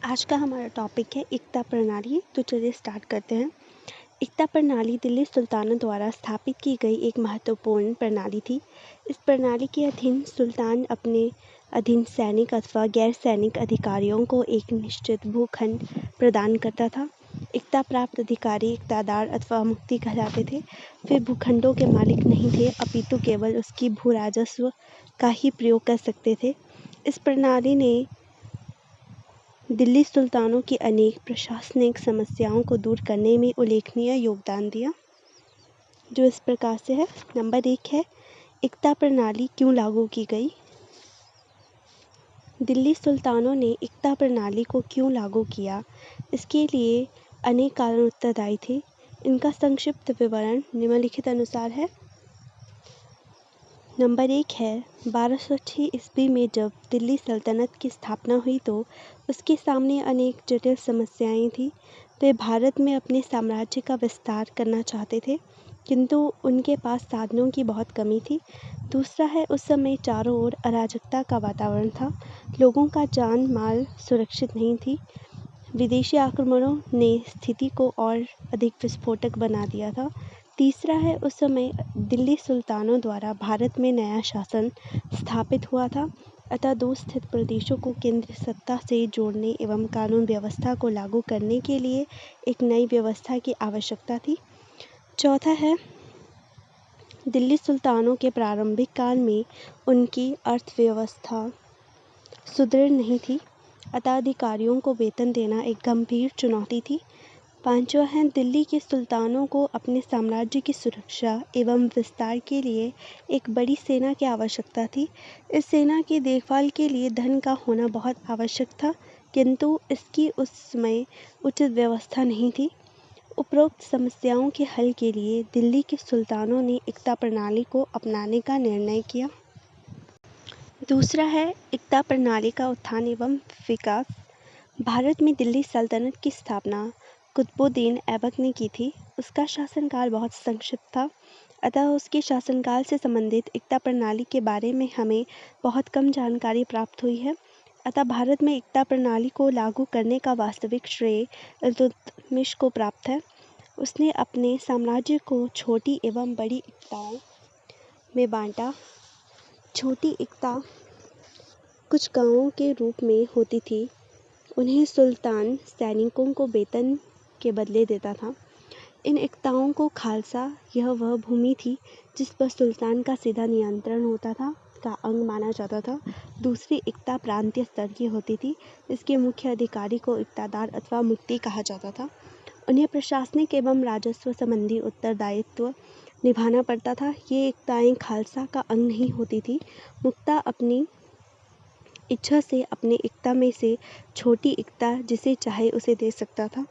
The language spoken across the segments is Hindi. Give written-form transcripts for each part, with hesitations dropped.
आज का हमारा टॉपिक है एकता प्रणाली। तो चलिए स्टार्ट करते हैं। एकता प्रणाली दिल्ली सुल्तानों द्वारा स्थापित की गई एक महत्वपूर्ण प्रणाली थी। इस प्रणाली के अधीन सुल्तान अपने अधीन सैनिक अथवा गैर सैनिक अधिकारियों को एक निश्चित भूखंड प्रदान करता था। एकता प्राप्त अधिकारी इक्तादार अथवा मुक्ति कहलाते थे। वे भूखंडों के मालिक नहीं थे, अपितु केवल उसकी भू राजस्व का ही प्रयोग कर सकते थे। इस प्रणाली ने दिल्ली सुल्तानों की अनेक प्रशासनिक समस्याओं को दूर करने में उल्लेखनीय योगदान दिया, जो इस प्रकार से है। नंबर 1 है एकता प्रणाली क्यों लागू की गई। दिल्ली सुल्तानों ने एकता प्रणाली को क्यों लागू किया, इसके लिए अनेक कारण उत्तरदायी थे। इनका संक्षिप्त विवरण निम्नलिखित अनुसार है। नंबर 1 है 1206 ईस्वी में जब दिल्ली सल्तनत की स्थापना हुई तो उसके सामने अनेक जटिल समस्याएं थीं। वे भारत में अपने साम्राज्य का विस्तार करना चाहते थे, किंतु उनके पास साधनों की बहुत कमी थी। दूसरा है उस समय चारों ओर अराजकता का वातावरण था। लोगों का जान माल सुरक्षित नहीं थी। विदेशी आक्रमणों ने स्थिति को और अधिक विस्फोटक बना दिया था। तीसरा है उस समय दिल्ली सुल्तानों द्वारा भारत में नया शासन स्थापित हुआ था, अतः दूर स्थित प्रदेशों को केंद्र सत्ता से जोड़ने एवं कानून व्यवस्था को लागू करने के लिए एक नई व्यवस्था की आवश्यकता थी। चौथा है दिल्ली सुल्तानों के प्रारंभिक काल में उनकी अर्थव्यवस्था सुदृढ़ नहीं थी, अतः अधिकारियों को वेतन देना एक गंभीर चुनौती थी। पांचवा है दिल्ली के सुल्तानों को अपने साम्राज्य की सुरक्षा एवं विस्तार के लिए एक बड़ी सेना की आवश्यकता थी। इस सेना की देखभाल के लिए धन का होना बहुत आवश्यक था, किंतु इसकी उस समय उचित व्यवस्था नहीं थी। उपरोक्त समस्याओं के हल के लिए दिल्ली के सुल्तानों ने एकता प्रणाली को अपनाने का निर्णय किया। दूसरा है एकता प्रणाली का उत्थान एवं विकास। भारत में दिल्ली सल्तनत की स्थापना कुतुबुद्दीन ऐबक ने की थी। उसका शासनकाल बहुत संक्षिप्त था, अतः उसके शासनकाल से संबंधित एकता प्रणाली के बारे में हमें बहुत कम जानकारी प्राप्त हुई है। अतः भारत में एकता प्रणाली को लागू करने का वास्तविक श्रेय इल्तुतमिश को प्राप्त है। उसने अपने साम्राज्य को छोटी एवं बड़ी एकताओं में बांटा। छोटी एकता कुछ गांवों के रूप में होती थी। उन्हें सुल्तान सैनिकों को वेतन के बदले देता था। इन एकताओं को खालसा, यह वह भूमि थी जिस पर सुल्तान का सीधा नियंत्रण होता था, का अंग माना जाता था। दूसरी एकता प्रांतीय स्तर की होती थी। इसके मुख्य अधिकारी को इक्तादार अथवा मुफ्ती कहा जाता था। उन्हें प्रशासनिक एवं राजस्व संबंधी उत्तरदायित्व निभाना पड़ता था। ये एकताएं खालसा का अंग नहीं होती थी। मुख्ता अपनी इच्छा से अपने एकता में से छोटी एकता जिसे चाहे उसे दे सकता था।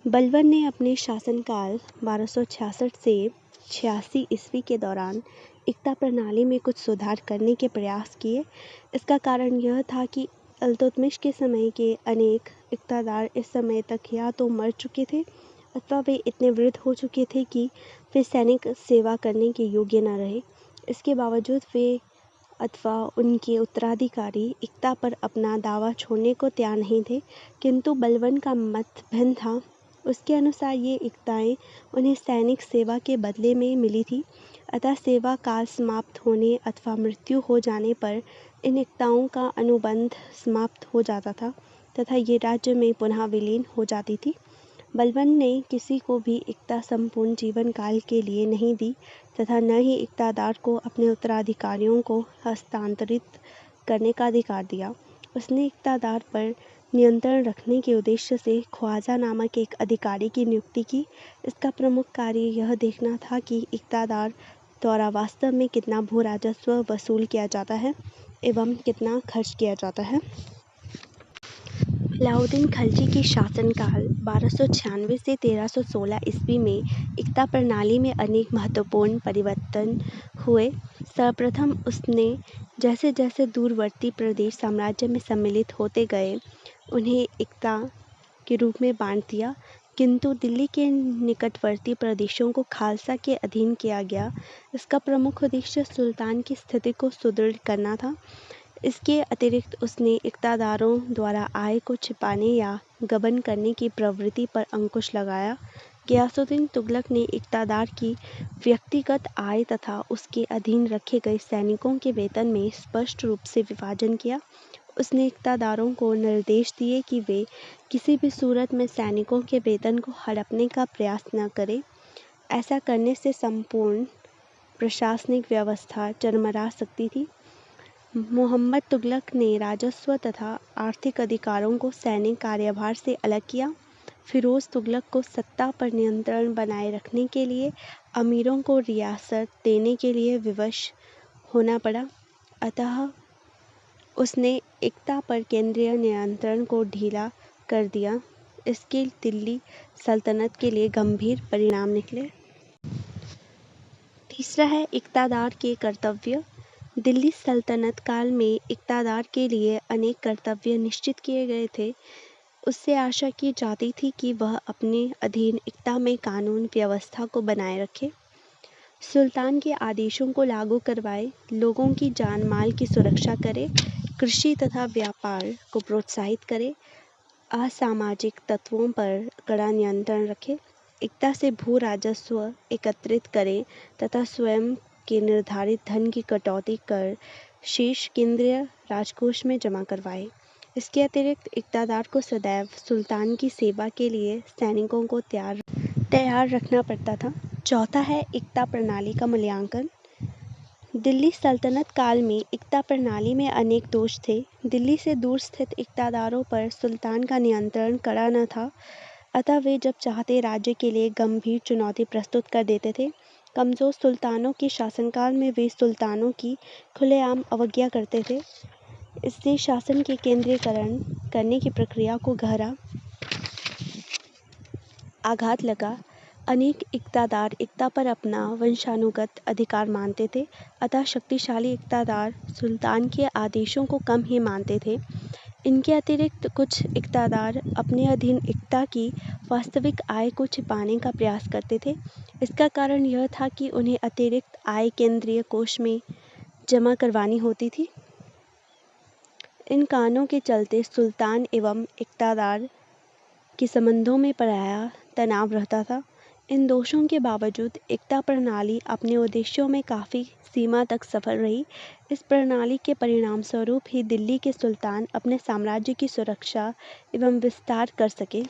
बलबन ने अपने शासनकाल 1266 से 86 ईस्वी के दौरान एकता प्रणाली में कुछ सुधार करने के प्रयास किए। इसका कारण यह था कि इल्तुतमिश के समय के अनेक इक्तादार इस समय तक या तो मर चुके थे अथवा वे इतने वृद्ध हो चुके थे कि वे सैनिक सेवा करने के योग्य न रहे। इसके बावजूद वे अथवा उनके उत्तराधिकारी एकता पर अपना दावा छोड़ने को तैयार नहीं थे, किंतु बलबन का मत भिन्न था। उसके अनुसार ये एकताएं उन्हें सैनिक सेवा के बदले में मिली थी, अतः सेवा काल समाप्त होने अथवा मृत्यु हो जाने पर इन एकताओं का अनुबंध समाप्त हो जाता था तथा ये राज्य में पुनः विलीन हो जाती थी। बलबन ने किसी को भी एकता संपूर्ण जीवन काल के लिए नहीं दी तथा न ही इक्तादार को अपने उत्तराधिकारियों को हस्तांतरित करने का अधिकार दिया। उसने इक्तादार पर नियंत्रण रखने के उद्देश्य से ख्वाजा नामक एक अधिकारी की नियुक्ति की। इसका प्रमुख कार्य यह देखना था कि इक्तादार द्वारा वास्तव में कितना भू राजस्व वसूल किया जाता है एवं कितना खर्च किया जाता है। अलाउद्दीन खलजी के शासनकाल 1296 से 1316 ईस्वी में एकता प्रणाली में अनेक महत्वपूर्ण परिवर्तन हुए। सर्वप्रथम उसने जैसे जैसे दूरवर्ती प्रदेश साम्राज्य में सम्मिलित होते गए उन्हें एकता के रूप में बांट दिया, किंतु दिल्ली के निकटवर्ती प्रदेशों को खालसा के अधीन किया गया। इसका प्रमुख उद्देश्य सुल्तान की स्थिति को सुदृढ़ करना था। इसके अतिरिक्त उसने इक़्तिदारों द्वारा आय को छिपाने या गबन करने की प्रवृत्ति पर अंकुश लगाया। गियासुद्दीन तुगलक ने इक़्तिदार की व्यक्तिगत आय तथा उसके अधीन रखे गए सैनिकों के वेतन में स्पष्ट रूप से विभाजन किया। उसने इक़्तिदारों को निर्देश दिए कि वे किसी भी सूरत में सैनिकों के वेतन को हड़पने का प्रयास न करें। ऐसा करने से संपूर्ण प्रशासनिक व्यवस्था चरमरा सकती थी। मोहम्मद तुगलक ने राजस्व तथा आर्थिक अधिकारों को सैनिक कार्यभार से अलग किया। फिरोज तुगलक को सत्ता पर नियंत्रण बनाए रखने के लिए अमीरों को रियासत देने के लिए विवश होना पड़ा। अतः उसने इक्ता पर केंद्रीय नियंत्रण को ढीला कर दिया। इसके दिल्ली सल्तनत के लिए गंभीर परिणाम निकले। तीसरा है इक़्तिदार के कर्तव्य। दिल्ली सल्तनत काल में इक़्तिदार के लिए अनेक कर्तव्य निश्चित किए गए थे। उससे आशा की जाती थी कि वह अपने अधीन इक्ता में कानून व्यवस्था को बनाए रखे, सुल्तान के आदेशों को लागू करवाए, लोगों की जान माल की सुरक्षा करे, कृषि तथा व्यापार को प्रोत्साहित करे, असामाजिक तत्वों पर कड़ा नियंत्रण रखे, इक्ता से भू राजस्व एकत्रित करे तथा स्वयं के निर्धारित धन की कटौती कर शेष केंद्रीय राजकोष में जमा करवाए। इसके अतिरिक्त इक़्तिदार को सदैव सुल्तान की सेवा के लिए सैनिकों को तैयार रखना पड़ता था। चौथा है इक्ता प्रणाली का मूल्यांकन। दिल्ली सल्तनत काल में इक्ता प्रणाली में अनेक दोष थे। दिल्ली से दूर स्थित इक़्तिदारों पर सुल्तान का नियंत्रण कड़ा न था, अतः वे जब चाहते राज्य के लिए गंभीर चुनौती प्रस्तुत कर देते थे। कमज़ोर सुल्तानों के शासनकाल में वे सुल्तानों की खुलेआम अवज्ञा करते थे। इससे शासन के केंद्रीकरण करने की प्रक्रिया को गहरा आघात लगा। अनेक इक़्तिदार इक्ता पर अपना वंशानुगत अधिकार मानते थे, अतः शक्तिशाली इक़्तिदार सुल्तान के आदेशों को कम ही मानते थे। इनके अतिरिक्त कुछ इक़्तिदार अपने अधीन इक्ता की वास्तविक आय को छिपाने का प्रयास करते थे। इसका कारण यह था कि उन्हें अतिरिक्त आय केंद्रीय कोष में जमा करवानी होती थी। इन कारणों के चलते सुल्तान एवं इक़्तिदार के संबंधों में पराया तनाव रहता था। इन दोषों के बावजूद इक्ता प्रणाली अपने उद्देश्यों में काफ़ी सीमा तक सफल रही। इस प्रणाली के परिणामस्वरूप ही दिल्ली के सुल्तान अपने साम्राज्य की सुरक्षा एवं विस्तार कर सके।